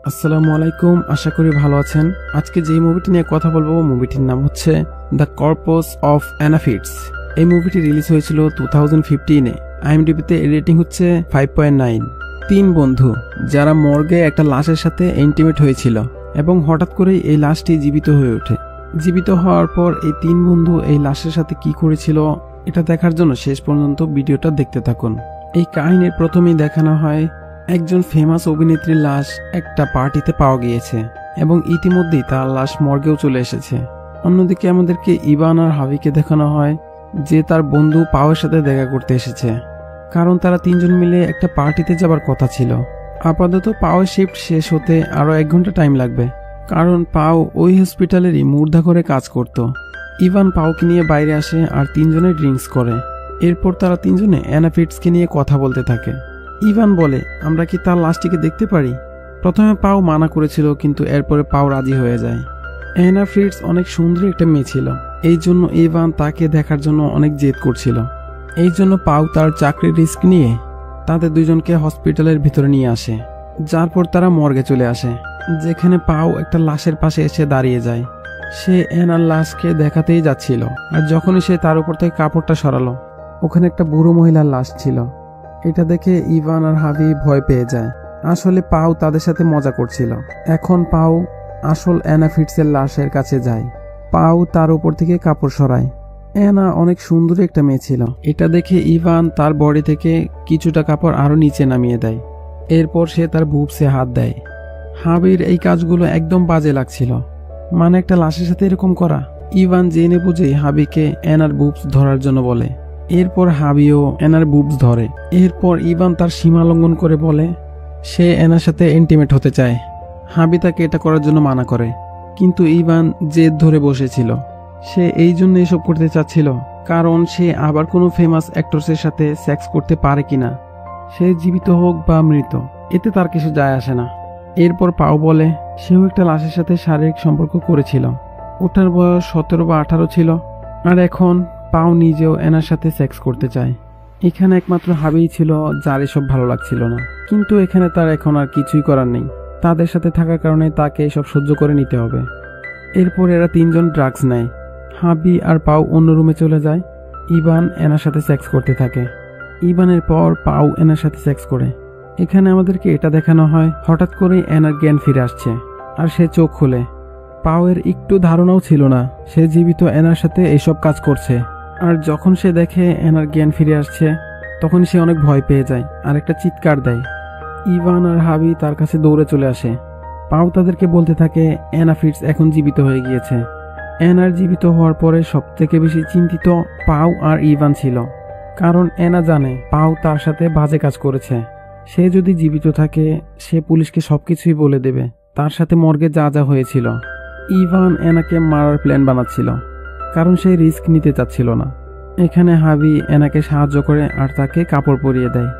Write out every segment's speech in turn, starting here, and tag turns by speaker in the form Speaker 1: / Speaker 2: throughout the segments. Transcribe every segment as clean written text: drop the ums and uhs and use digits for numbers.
Speaker 1: আসসালামু আলাইকুম, আশা করি ভালো আছেন। আজকে যে মুভিটি নিয়ে কথা বলবো মুভিটির নাম হচ্ছে the corpse of Anna Fritz. এই মুভিটি রিলিজ হয়েছিল 2015-এ। আইএমডিবিতে এর রেটিং হচ্ছে 5.9। তিন বন্ধু যারা মর্গে একটা লাশের সাথে ইন্টিমেট হয়েছিল এবং হঠাৎ করেই এই লাশটি জীবিত হয়ে ওঠে। জীবিত হওয়ার পর এই তিন বন্ধু এই লাশের সাথে কি করেছিল এটা দেখার জন্য শেষ পর্যন্ত ভিডিওটা দেখতে থাকুন। এই কাহিনীর প্রথমেই দেখানো হয় একজন ফেমাস অভিনেত্রীর লাশ একটা পার্টিতে পাওয়া গিয়েছে এবং ইতিমধ্যেই তার লাশ মর্গেও চলে এসেছে। অন্যদিকে আমাদেরকে ইভান আর হাবিকে দেখানো হয় যে তার বন্ধু পাওয়ের সাথে দেখা করতে এসেছে, কারণ তারা তিনজন মিলে একটা পার্টিতে যাবার কথা ছিল। আপাতত পাওয়ের শিফট শেষ হতে আরো 1 ঘন্টা টাইম লাগবে, কারণ পাও ওই হসপিটালেরই মুর্দা করে কাজ করত। ইভান পাওকে নিয়ে বাইরে আসে আর তিনজনে ড্রিঙ্কস করে। এরপর তারা তিনজনে অ্যানা ফিটসকে নিয়ে কথা বলতে থাকে। ইভান বলে, আমরা কি তার লাশটিকে দেখতে পারি? প্রথমে পাও মানা করেছিল, কিন্তু এরপরে পাও রাজি হয়ে যায়। অ্যানা ফিটস অনেক সুন্দর একটা মেয়ে ছিল, এই জন্য ইভান তাকে দেখার জন্য অনেক জেদ করছিল। এই জন্য পাও তার চাকরির রিস্ক নিয়ে তাদের দুজনকে হসপিটালের ভিতরে নিয়ে আসে, যার পর তারা মর্গে চলে আসে, যেখানে পাও একটা লাশের পাশে এসে দাঁড়িয়ে যায়। সে অ্যানার লাশকে দেখাতেই যাচ্ছিল, আর যখনই সে তার উপর থেকে কাপড়টা সরালো, ওখানে একটা বুড়ো মহিলার লাশ ছিল। এটা দেখে ইভান আর হাবি ভয় পেয়ে যায়। আসলে পাও তাদের সাথে মজা করছিল। এখন পাও আসল অ্যানা ফিটসের লাশের কাছে যায়। পাও তার উপর থেকে কাপড় সরায়। অ্যানা অনেক সুন্দর একটা মেয়ে ছিল। এটা দেখে ইভান তার বডি থেকে কিছুটা কাপড় আরো নিচে নামিয়ে দেয়। এরপর সে তার বুবসে হাত দেয়। হাবির এই কাজগুলো একদম বাজে লাগছিল, মানে একটা লাশের সাথে এরকম করা। ইভান জেনে বুঝে হাবিকে অ্যানার বুবস ধরার জন্য বলে। এরপর হাবিও অ্যানার বুবস ধরে। এরপর ইভান তার সীমা লঙ্ঘন করে বলে সে অ্যানার সাথে ইন্টিমেট হতে চায়। হাবি তাকে এটা করার জন্য মানা করে, কিন্তু ইভান জেদ ধরে বসেছিল। সে এই জন্য এসব করতে চাচ্ছিল কারণ সে আবার কোনো ফেমাস অ্যাক্টরসের সাথে সেক্স করতে পারে কিনা। সে জীবিত হোক বা মৃত, এতে তার কিছু যায় আসে না। এরপর পাও বলে সেও একটা লাশের সাথে শারীরিক সম্পর্ক করেছিল। ওটার বয়স 17 বা 18 ছিল, আর এখন পাও নিজেও অ্যানার সাথে সেক্স করতে চায়। এখানে একমাত্র হাবিই ছিল যার এসব ভালো লাগছিল না, কিন্তু এখানে তার এখন আর কিছুই করার নেই। তাদের সাথে থাকার কারণে তাকে এসব সহ্য করে নিতে হবে। এরপর এরা তিনজন ড্রাগস নেয়। হাবি আর পাও অন্য রুমে চলে যায়। ইভান অ্যানার সাথে সেক্স করতে থাকে। ইভানের পর পাও অ্যানার সাথে সেক্স করে। এখানে আমাদেরকে এটা দেখানো হয় হঠাৎ করে অ্যানার জ্ঞান ফিরে আসছে আর সে চোখ খুলে। পাওয়ের একটু ধারণাও ছিল না সে জীবিত অ্যানার সাথে এইসব কাজ করছে। আর যখন সে দেখে অ্যানার জ্ঞান ফিরে আসছে, তখন সে অনেক ভয় পেয়ে যায় আর একটা চিৎকার দেয়। ইভান আর হাবি তার কাছে দৌড়ে চলে আসে। পাও তাদেরকে বলতে থাকে অ্যানা ফিটস এখন জীবিত হয়ে গিয়েছে। অ্যানার জীবিত হওয়ার পরে সব থেকে বেশি চিন্তিত পাও আর ইভান ছিল, কারণ অ্যানা জানে পাও তার সাথে বাজে কাজ করেছে। সে যদি জীবিত থাকে সে পুলিশকে সবকিছুই বলে দেবে, তার সাথে মর্গে যা যা হয়েছিল। ইভান অ্যানাকে মারার প্ল্যান বানাচ্ছিল, কারণ সে রিস্ক নিতে চাচ্ছিল না। এখানে হাবি অ্যানাকে সাহায্য করে আর তাকে কাপড় পরিয়ে দেয়।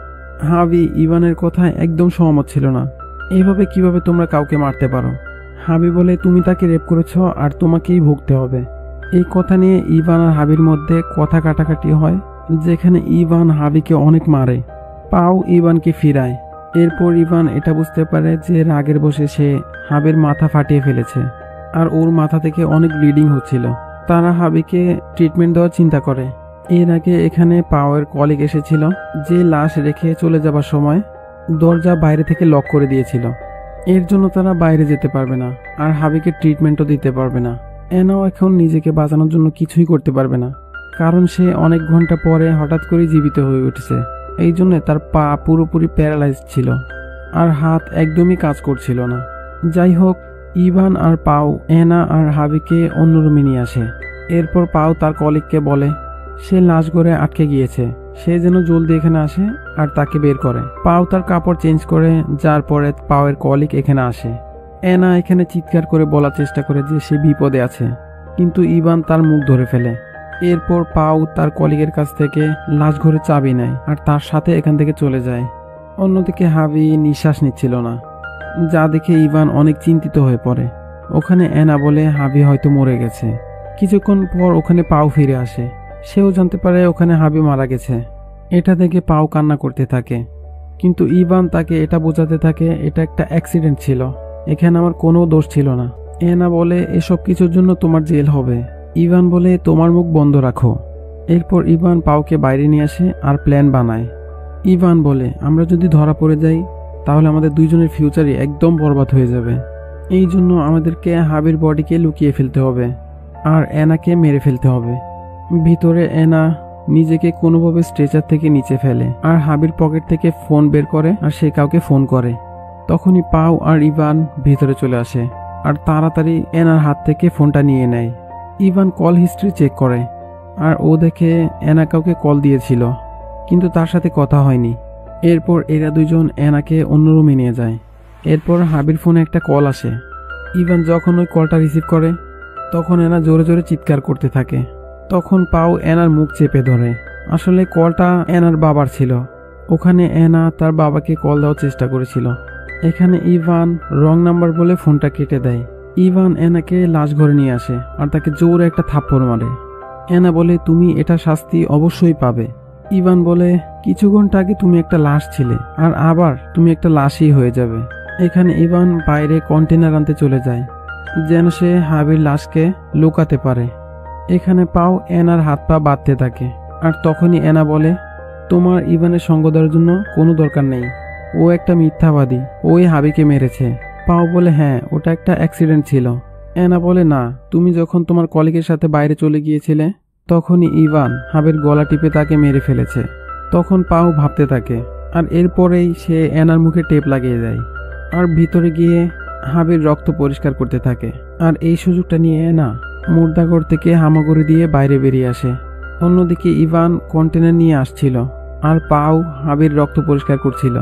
Speaker 1: হাবি ইভানের কথায় একদম সহমত ছিল না। এইভাবে কিভাবে তোমরা কাউকে মারতে পারো? হাবি বলে তুমি তাকে রেপ করেছ আর তোমাকেই ভুগতে হবে। এই কথা নিয়ে ইভান আর হাবির মধ্যে কথা কাটাকাটি হয়, যেখানে ইভান হাবিকে অনেক মারে। পাও ইভানকে ফিরায়। এরপর ইভান এটা বুঝতে পারে যে রাগের বসে সে হাবির মাথা ফাটিয়ে ফেলেছে আর ওর মাথা থেকে অনেক ব্লিডিং হচ্ছিল। তারা হাবিকে ট্রিটমেন্ট দেওয়ার চিন্তা করে। এর আগে এখানে পাওয়ের কলিগ এসেছিল, যে লাশ রেখে চলে যাবার সময় দরজা বাইরে থেকে লক করে দিয়েছিল। এর জন্য তারা বাইরে যেতে পারবে না আর হাবিকে ট্রিটমেন্টও দিতে পারবে না। অ্যানাও এখন নিজেকে বাঁচানোর জন্য কিছুই করতে পারবে না, কারণ সে অনেক ঘন্টা পরে হঠাৎ করে জীবিত হয়ে উঠেছে। এই জন্য তার পা পুরোপুরি প্যারালাইজ ছিল আর হাত একদমই কাজ করছিল না। যাই হোক, ইভান আর পাও অ্যানা আর হাবিকে অন্য রুমে নিয়ে আসে। এরপর পাও তার কলিগকে বলে সে লাশ ঘরে আটকে গিয়েছে, সে যেন জলদি এখানে আসে আর তাকে বের করে। পাও তার কাপড় চেঞ্জ করে, যার পরে পাওয়ের কলিগ এখানে আসে। অ্যানা এখানে চিৎকার করে বলার চেষ্টা করে যে সে বিপদে আছে, কিন্তু ইভান তার মুখ ধরে ফেলে। এরপর পাও তার কলিগের কাছ থেকে লাশ ঘরে চাবি নেয় আর তার সাথে এখান থেকে চলে যায়। অন্যদিকে হাবি নিঃশ্বাস নিচ্ছিল না, যা দেখে ইভান অনেক চিন্তিত হয়ে পড়ে। ওখানে অ্যানা বলে হাবি হয়তো মরে গেছে। কিছুক্ষণ পর ওখানে পাও ফিরে আসে। সেও জানতে পারে ওখানে হাবি মারা গেছে। এটা দেখে পাও কান্না করতে থাকে, কিন্তু ইভান তাকে এটা বোঝাতে থাকে এটা একটা অ্যাক্সিডেন্ট ছিল। এখানে আমার কোনো দোষ ছিল না। এনা বলে এসব কিছুর জন্য তোমার জেল হবে। ইভান বলে তোমার মুখ বন্ধ রাখো। এরপর ইভান পাওকে বাইরে নিয়ে আসে আর প্ল্যান বানায়। ইভান বলে আমরা যদি ধরা পড়ে যাই তাহলে আমাদের দুইজনের ফিউচারই একদম বরবাদ হয়ে যাবে। এই জন্য আমাদেরকে হাবির বডিকে লুকিয়ে ফেলতে হবে আর এনাকে মেরে ফেলতে হবে। ভিতরে এনা নিজেকে কোনোভাবে স্ট্রেচার থেকে নিচে ফেলে আর হাবির পকেট থেকে ফোন বের করে আর সে কাউকে ফোন করে। তখনই পাও আর ইভান ভিতরে চলে আসে আর তাড়াতাড়ি এনার হাত থেকে ফোনটা নিয়ে নেয়। ইভান কল হিস্ট্রি চেক করে আর ও দেখে এনা কাউকে কল দিয়েছিল কিন্তু তার সাথে কথা হয়নি। এরপর এরা দুইজন এনাকে অন্য রুমে নিয়ে যায়। এরপর হাবির ফোনে একটা কল আসে। ইভান যখন ওই কলটা রিসিভ করে তখন এনা জোরে জোরে চিৎকার করতে থাকে। তখন পাও এনার মুখ চেপে ধরে। আসলে কলটা এনার বাবার ছিল। ওখানে এনা তার বাবাকে কল দেওয়ার চেষ্টা করেছিল। এখানে ইভান রং নাম্বার বলে ফোনটা কেটে দেয়। ইভান এনাকে লাশ ঘরে নিয়ে আসে আর তাকে জোরে একটা থাপ্পড় মারে। এনা বলে তুমি এটা শাস্তি অবশ্যই পাবে। ইভান বলে কিছু ঘন্টা আগে তুমি একটা লাশ ছিলে আর আবার তুমি একটা লাশই হয়ে যাবে। এখানে ইভান বাইরে কন্টেনার আনতে চলে যায় যেন সে হাবির লাশকে লুকাতে পারে। এখানে পাও এনার হাত পা বাঁধতে থাকে আর তখনই এনা বলে তোমার ইভানের সঙ্গ দেওয়ার জন্য কোনো দরকার নেই। ও একটা মিথ্যাবাদী, ওই হাবিকে মেরেছে। পাও বলে হ্যাঁ ওটা একটা অ্যাক্সিডেন্ট ছিল। এনা বলে না, তুমি যখন তোমার কলিগের সাথে বাইরে চলে গিয়েছিলে তখনই ইভান হাবির গলা টিপে তাকে মেরে ফেলেছে। তখন পাও ভাবতে থাকে আর এরপরেই সে এনার মুখে টেপ লাগিয়ে দেয় আর ভিতরে গিয়ে হাবির রক্ত পরিষ্কার করতে থাকে। আর এই সুযোগটা নিয়ে এনা মুর্দাঘর থেকে হামাগুড়ি দিয়ে বাইরে বেরিয়ে আসে। অন্যদিকে ইভান কন্টেনার নিয়ে আসছিল আর পাও হাবির রক্ত পরিষ্কার করছিল।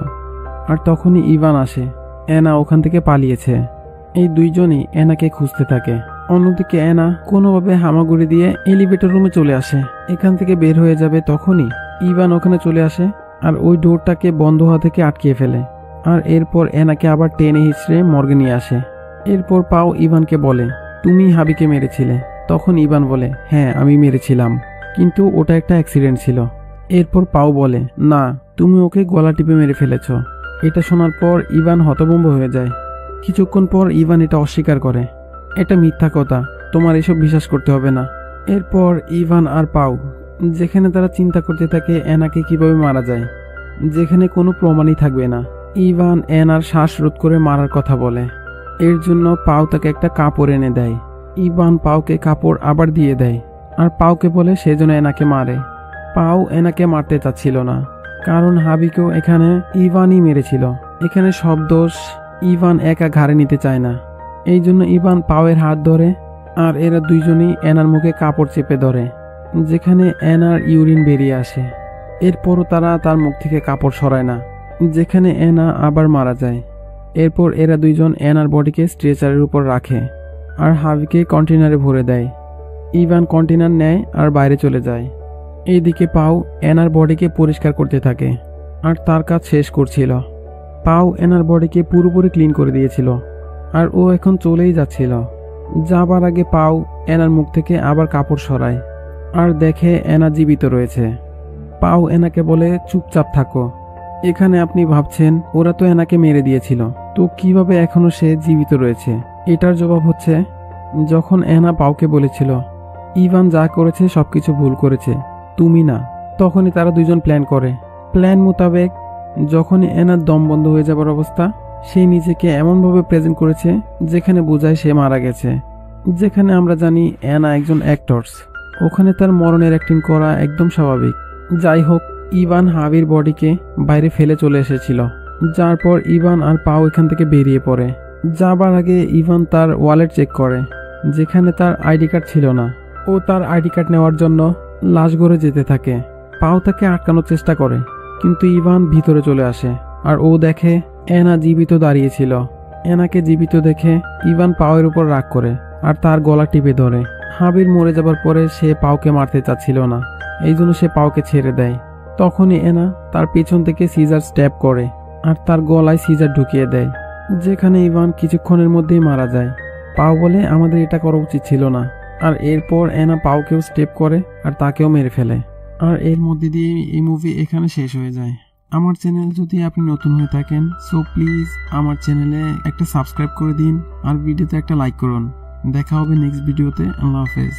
Speaker 1: আর তখনই ইভান আসে। এনা ওখান থেকে পালিয়েছে। এই দুইজনই এনাকে খুঁজতে থাকে। অন্যদিকে এনা কোনোভাবে হামাগুড়ি দিয়ে এলিভেটর রুমে চলে আসে। এখান থেকে বের হয়ে যাবে তখনই ইভান ওখানে চলে আসে আর ওই ডোরটাকে বন্ধ হওয়া থেকে আটকিয়ে ফেলে। আর এরপর এনাকে আবার টেনে হিঁচড়ে মর্গে নিয়ে আসে। এরপর পাও ইভানকে বলে তুমি হাবিকে মেরেছিলে। তখন ইভান বলে হ্যাঁ আমি মেরেছিলাম, কিন্তু ওটা একটা অ্যাক্সিডেন্ট ছিল। এরপর পাও বলে না, তুমি ওকে গলা টিপে মেরে ফেলেছ। এটা শোনার পর ইভান হতভম্ব হয়ে যায়। কিছুক্ষণ পর ইভান এটা অস্বীকার করে, এটা মিথ্যা কথা, তোমার এসব বিশ্বাস করতে হবে না। এরপর ইভান আর পাও যেখানে তারা চিন্তা করতে থাকে এনাকে কিভাবে মারা যায়, যেখানে কোনো প্রমাণই থাকবে না। ইভান এনার শ্বাস রোধ করে মারার কথা বলে। এর জন্য পাও তাকে একটা কাপড় এনে দেয়। ইভান পাওকে কাপড় আবার দিয়ে দেয় আর পাওকে বলে সেজন্য এনাকে মারে। পাও এনাকে মারতে চাচ্ছিল না, কারণ হাবিকেও এখানে ইভানই মেরেছিল। এখানে সব দোষ ইভান একা ঘাড়ে নিতে চায় না। এই জন্য ইভান পাওয়ের হাত ধরে আর এরা দুইজনই এনার মুখে কাপড় চেপে ধরে, যেখানে এনার ইউরিন বেরিয়ে আসে। এরপরও তারা তার মুখ থেকে কাপড় সরায় না, যেখানে এনা আবার মারা যায়। এরপর এরা দুইজন এনার বডিকে স্ট্রেচারের উপর রাখে আর হাবিকে কন্টেনারে ভরে দেয়। ইভান কন্টেনার নেয় আর বাইরে চলে যায়। এইদিকে পাও এনার বডিকে পরিষ্কার করতে থাকে আর তার কাজ শেষ করছিল। পাও এনার বডিকে পুরোপুরি ক্লিন করে দিয়েছিল আর ও এখন চলেই যাচ্ছিল। যাবার আগে পাও এনার মুখ থেকে আবার কাপড় সরায় আর দেখে এনা জীবিত রয়েছে। পাও এনাকে বলে চুপচাপ থাকো, এখানে আপনি ভাবছেন ওরা তো এনাকে মেরে দিয়েছিল, তো কিভাবে এখনো সে জীবিত রয়েছে? এটার জবাব হচ্ছে যখন এনা পাওকে বলেছিল ইভান যা করেছে সবকিছু ভুল করেছে, তুমি না, তখনই তারা দুইজন প্ল্যান করে। প্ল্যান মোতাবেক যখনই এনার দম বন্ধ হয়ে যাবার অবস্থা, সে নিজেকে এমনভাবে প্রেজেন্ট করেছে যেখানে বোঝায় সে মারা গেছে। যেখানে আমরা জানি এনা একজন অ্যাক্টরস, ওখানে তার মরণের অ্যাক্টিং করা একদম স্বাভাবিক। যাই হোক, ইভান হাবির বডিকে বাইরে ফেলে চলে এসেছিল, যার পর ইভান আর পাও এখান থেকে বেরিয়ে পড়ে। যাবার আগে ইভান তার ওয়ালেট চেক করে, যেখানে তার আইডি কার্ড ছিল না। ও তার আইডি কার্ড নেওয়ার জন্য লাশঘরে যেতে থাকে। পাও তাকে আটকানোর চেষ্টা করে, কিন্তু ইভান ভিতরে চলে আসে আর ও দেখে এনা জীবিত দাঁড়িয়েছিল। এনাকে জীবিত দেখে ইভান পাওয়ের উপর রাগ করে আর তার গলা টিপে ধরে। হাবির মরে যাবার পরে সে পাওকে মারতে চাচ্ছিল না, এই জন্য সে পাওকে ছেড়ে দেয়। তখনই এনা তার পেছন থেকে সিজার স্ট্যাব করে আর তার গলায় সিজার ঢুকিয়ে দেয়, যেখানে ইভান কিছুক্ষণের মধ্যেই মারা যায়। পাও বলে আমাদের এটা করা উচিত ছিল না। আর এরপর এনা পাওকেও স্টেপ করে আর তাকেও মেরে ফেলে। আর এর মধ্যে দিয়ে এই মুভি এখানে শেষ হয়ে যায়। আমার চ্যানেল যদি আপনি নতুন হয়ে থাকেন সো প্লিজ আমার চ্যানেলে একটা সাবস্ক্রাইব করে দিন আর ভিডিওতে একটা লাইক করুন। দেখা হবে নেক্সট ভিডিওতে। আল্লাহ হাফেজ।